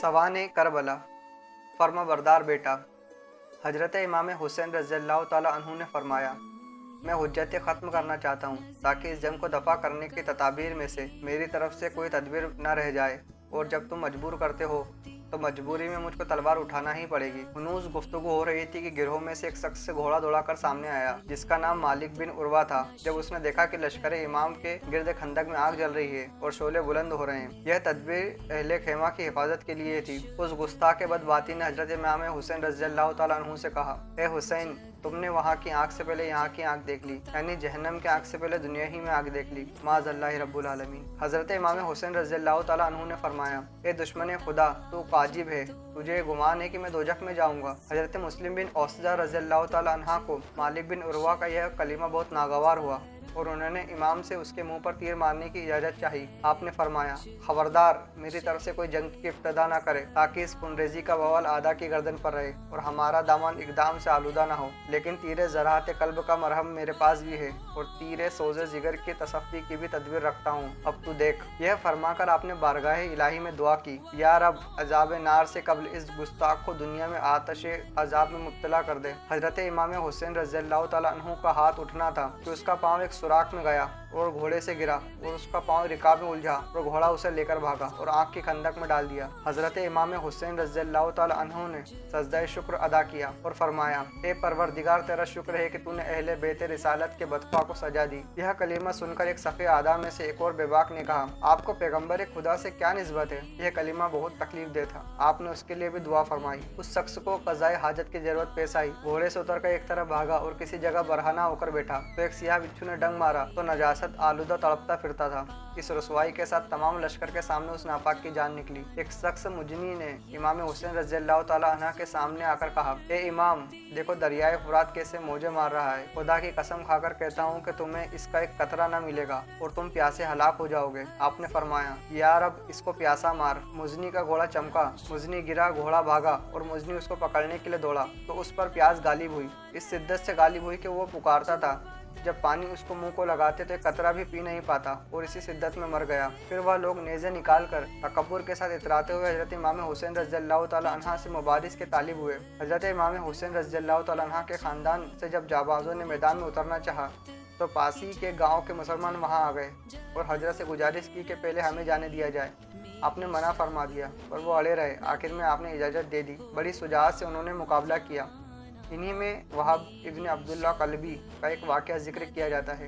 सवान Karbala, फर्मा बरदार बेटा। हजरत इमाम हुसैन रज़ियल्लाहु ताला अन्हु ने फरमाया, मैं हुज्जत ख़त्म करना चाहता हूँ ताकि इस जंग को दफ़ा करने की तदाबीर में से मेरी तरफ से कोई तदबीर न रह जाए, और जब तुम मजबूर करते हो तो मजबूरी में मुझको तलवार उठाना ही पड़ेगी। हनूज गुफ्तगू हो रही थी कि गिरोह में से एक शख्स से घोड़ा दौड़ाकर सामने आया जिसका नाम मालिक बिन उर्वा था। जब उसने देखा कि लश्कर इमाम के गिरद खंदक में आग जल रही है और शोले बुलंद हो रहे हैं, यह तदबीर अहले खेमा की हिफाजत के लिए थी। उस गुस्ताख बदबाती ने हजरत इमाम हुसैन रज़ियल्लाहु ताला अन्हु से कहा, ए हुसैन, तुमने वहाँ की आग से पहले यहाँ की आग देख ली, यानी जहन्नम की आग से पहले दुनिया ही में आग देख ली। माज़अल्लाह रब्बुल आलमीन। हजरत इमाम हुसैन रज़ियल्लाहु ताला अन्हु ने फरमाया, ए दुश्मन खुदा, तू काजिब है, तुझे गुमान है कि मैं दोजख में जाऊंगा। हजरत मुस्लिम बिन औसजा रज़ियल्लाहु ताला अन्हा को मालिक बिन उर्वा का यह कलीमा बहुत नागवार हुआ और उन्होंने इमाम से उसके मुंह पर तीर मारने की इजाज़त चाही। आपने फरमाया, खबरदार, मेरी तरफ से कोई जंग की इब्तदा ना करे ताकि इस कुनरेजी का बवाल आदा की गर्दन पर रहे और हमारा दामन इकदाम से आलूदा ना हो। लेकिन तीर ज़राअत कल्ब का मरहम मेरे पास भी है और तीर सोज़े जिगर की तसफ़ी की भी तदबीर रखता हूँ। अब तू देख। यह फरमाकर आपने बारगाह इलाही में दुआ की, या रब, अजाब नार से कबल इस गुस्ताख को दुनिया में आतश अजाब में मुब्तला कर दे। हजरत इमाम हुसैन रज़ियल्लाहु ताला अन्हु का हाथ उठना था कि उसका पाँव एक सुराख में गया और घोड़े से गिरा और उसका पाँव रिकाब में उलझा और घोड़ा उसे लेकर भागा और आग की खंदक में डाल दिया। हजरत इमाम हुसैन रज़ियल्लाहु ताला अन्हु ने सजदा शुक्र अदा किया और फरमाया, ए परवरदिगार, तेरा शुक्र है कि तूने अहले बेत रिसालत के बदख्वाह को सजा दी। यह कलीमा सुनकर एक सफ़े आदा में से एक और बेबाक ने कहा, आपको पैगम्बर खुदा से क्या निस्बत है? यह कलीमा बहुत तकलीफ दे था। आपने उसके लिए भी दुआ फरमाई। उस शख्स को क़ज़ाए हाजत की जरूरत पेश आई। घोड़े से उतर कर एक तरफ भागा और किसी जगह बरहना होकर बैठा तो एक सियाह बिच्छू ने डंग मारा तो नजासत आलूदा तड़पता फिरता था। इस रसवाई के साथ तमाम लश्कर के सामने उस नापाक की जान निकली। एक शख्स मुजनी ने इमाम हुसैन रज़ियल्लाहु ताला अन्हा के सामने आकर कहा, ए इमाम, देखो दरियाए फुरात कैसे मौजे मार रहा है। खुदा की कसम खाकर कहता हूँ कि तुम्हें इसका एक कतरा न मिलेगा और तुम प्यासे हलाक हो जाओगे। आपने फरमाया, या रब, इसको प्यासा मार। मुजनी का घोड़ा चमका, मुजनी गिरा, घोड़ा भागा और मुजनी उसको पकड़ने के लिए दौड़ा तो उस पर प्यास गालिब हुई। इस शिद्दत से गालिब हुई कि वो पुकारता था, जब पानी उसको मुंह को लगाते तो एक कतरा भी पी नहीं पाता और इसी शिद्दत में मर गया। फिर वह लोग नेज़े निकाल कर तकब्बुर के साथ इतराते हुए हजरत इमाम हुसैन रज़ियल्लाहु ताला अन्हा से मुबारिज़ के तालिब हुए। हजरत इमाम हुसैन रज़ियल्लाहु ताला अन्हा के ख़ानदान से जब जाबाजों ने मैदान में उतरना चाहा तो पासी के गांव के मुसलमान वहां आ गए और हजरत से गुजारिश की कि पहले हमें जाने दिया जाए। आपने मना फरमा दिया पर वो अड़े रहे। आखिर में आपने इजाज़त दे दी। बड़ी शुजाअत से उन्होंने मुकाबला किया। इन्हीं में वहाब इब्न अब्दुल्ला कल्बी का एक वाक़या जिक्र किया जाता है।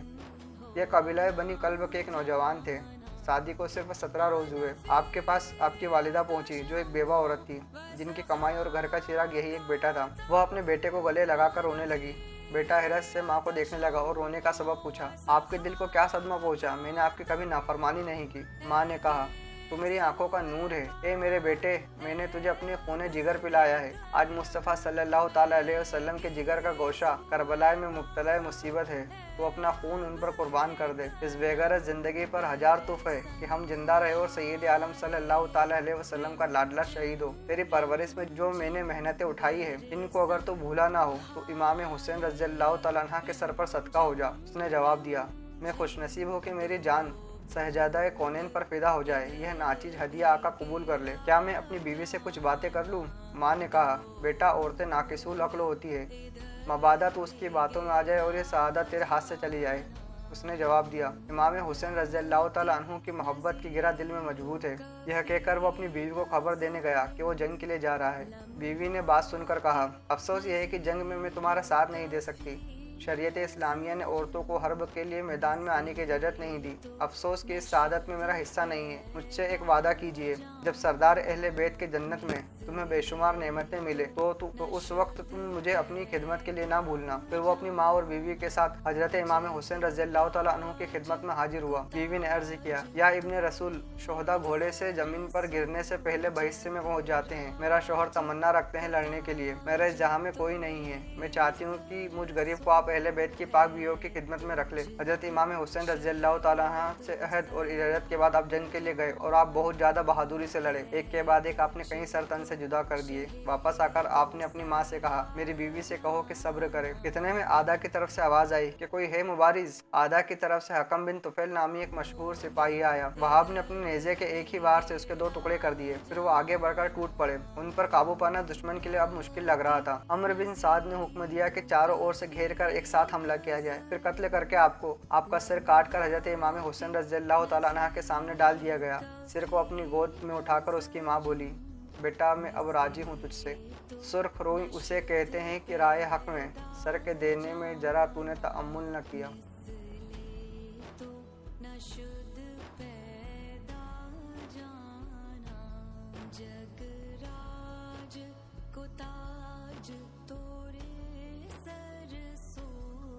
यह कबीला बनी कल्ब के एक नौजवान थे। शादी को सिर्फ 17 रोज़ हुए। आपके पास आपकी वालिदा पहुंची जो एक बेवा औरत थी जिनकी कमाई और घर का चिराग यही एक बेटा था। वह अपने बेटे को गले लगाकर रोने लगी। बेटा हैरत से माँ को देखने लगा और रोने का सबब पूछा। आपके दिल को क्या सदमा पहुंचा? मैंने आपकी कभी नाफरमानी नहीं की। माँ ने कहा, तू मेरी आंखों का नूर है। ए मेरे बेटे, मैंने तुझे अपने खून जिगर पिलाया है। आज मुस्तफ़ा सल्लल्लाहु ताला अलैहि वसल्लम के जिगर का गोशा करबला में मुब्तला मुसीबत है। तो अपना खून उन पर कुर्बान कर दे। इस बेगरज ज़िंदगी पर हजार तुफ है कि हम जिंदा रहे और सैयद आलम सल्लल्लाहु ताला अलैहि वसल्लम का लाडला शहीद हो। तेरी परवरिश में जो मैंने मेहनतें उठाई है, इनको अगर तू भूला ना हो तो इमाम हुसैन रज़ियल्लाहु ताला अन्हा के सर पर सदका हो जा। उसने जवाब दिया, मैं खुशनसीब हूँ कि मेरी जान शहजादा कौनैन पर फिदा हो जाए। यह नाचीज हदिया आका कबूल कर ले। क्या मैं अपनी बीवी से कुछ बातें कर लूँ? माँ ने कहा, बेटा, औरतें नाकिसूल अक्ल होती है, मबादा तो उसकी बातों में आ जाए और ये सआदत तेरे हाथ से चली जाए। उसने जवाब दिया, इमाम हुसैन रज़ियल्लाहु ताला अन्हु की मोहब्बत की गिरा दिल में मजबूत है। यह कहकर वो अपनी बीवी को खबर देने गया कि वो जंग के लिए जा रहा है। बीवी ने बात सुनकर कहा, अफसोस यह है कि जंग में मैं तुम्हारा साथ नहीं दे सकती। शरीयत इस्लामिया ने औरतों को हर्ब के लिए मैदान में आने की इजाज़त नहीं दी। अफसोस कि इस सआदत में मेरा हिस्सा नहीं है। मुझसे एक वादा कीजिए, जब सरदार अहले बैत के जन्नत में तुम्हें बेशुमार नेमतें मिले तो उस वक्त तुम मुझे अपनी खिदमत के लिए ना भूलना। फिर वो अपनी माँ और बीवी के साथ हजरत इमाम हुसैन रज़ियल्लाहु ताला अन्हु की खिदमत में हाजिर हुआ। बीवी ने अर्ज़ किया, या इब्ने रसूल, शोहदा घोड़े से ज़मीन पर गिरने से पहले बहिस्से में पहुँच जाते हैं। मेरा शोहर तमन्ना रखते हैं लड़ने के लिए। मेरा इस जहाँ में कोई नहीं है। मैं चाहती हूँ कि मुझ गरीब को आप अहले बैत की पाक बीवियों की खिदमत में रख ले। हजरत इमाम हुसैन रज़ियल्लाहु ताला अन्हु से अहद और इजाज़त के बाद आप जंग के लिए गए और आप बहुत ज़्यादा बहादुरी से लड़े। एक के बाद एक आपने कई सर तन سے جدا کر دیے۔ واپس آ کر آپ نے اپنی ماں سے کہا، میری بیوی سے کہو کہ صبر کرے۔ اتنے میں آدھا کی طرف سے آواز آئی کہ کوئی ہے مبارز؟ آدھا کی طرف سے حکم بن طفیل نامی ایک مشہور سپاہی آیا۔ وہاب نے اپنے نیزے کے ایک ہی وار سے اس کے 2 ٹکڑے کر دیے، پھر وہ آگے بڑھ کر ٹوٹ پڑے۔ ان پر قابو پانا دشمن کے لیے اب مشکل لگ رہا تھا۔ عمرو بن سعد نے حکم دیا کہ چاروں اور سے گھیر کر ایک ساتھ حملہ کیا جائے، پھر قتل کر کے آپ کا سر کاٹ کر حضرت امام حسین رضی اللہ تعالیٰ عنہ کے سامنے ڈال دیا گیا۔ سر کو اپنی گود میں اٹھا کر اس کی ماں بولی، بیٹا میں اب راضی ہوں تجھ سے۔ سرخ روئی اسے کہتے ہیں کہ رائے حق میں سر کے دینے میں ذرا تو نے تأمل نہ کیا۔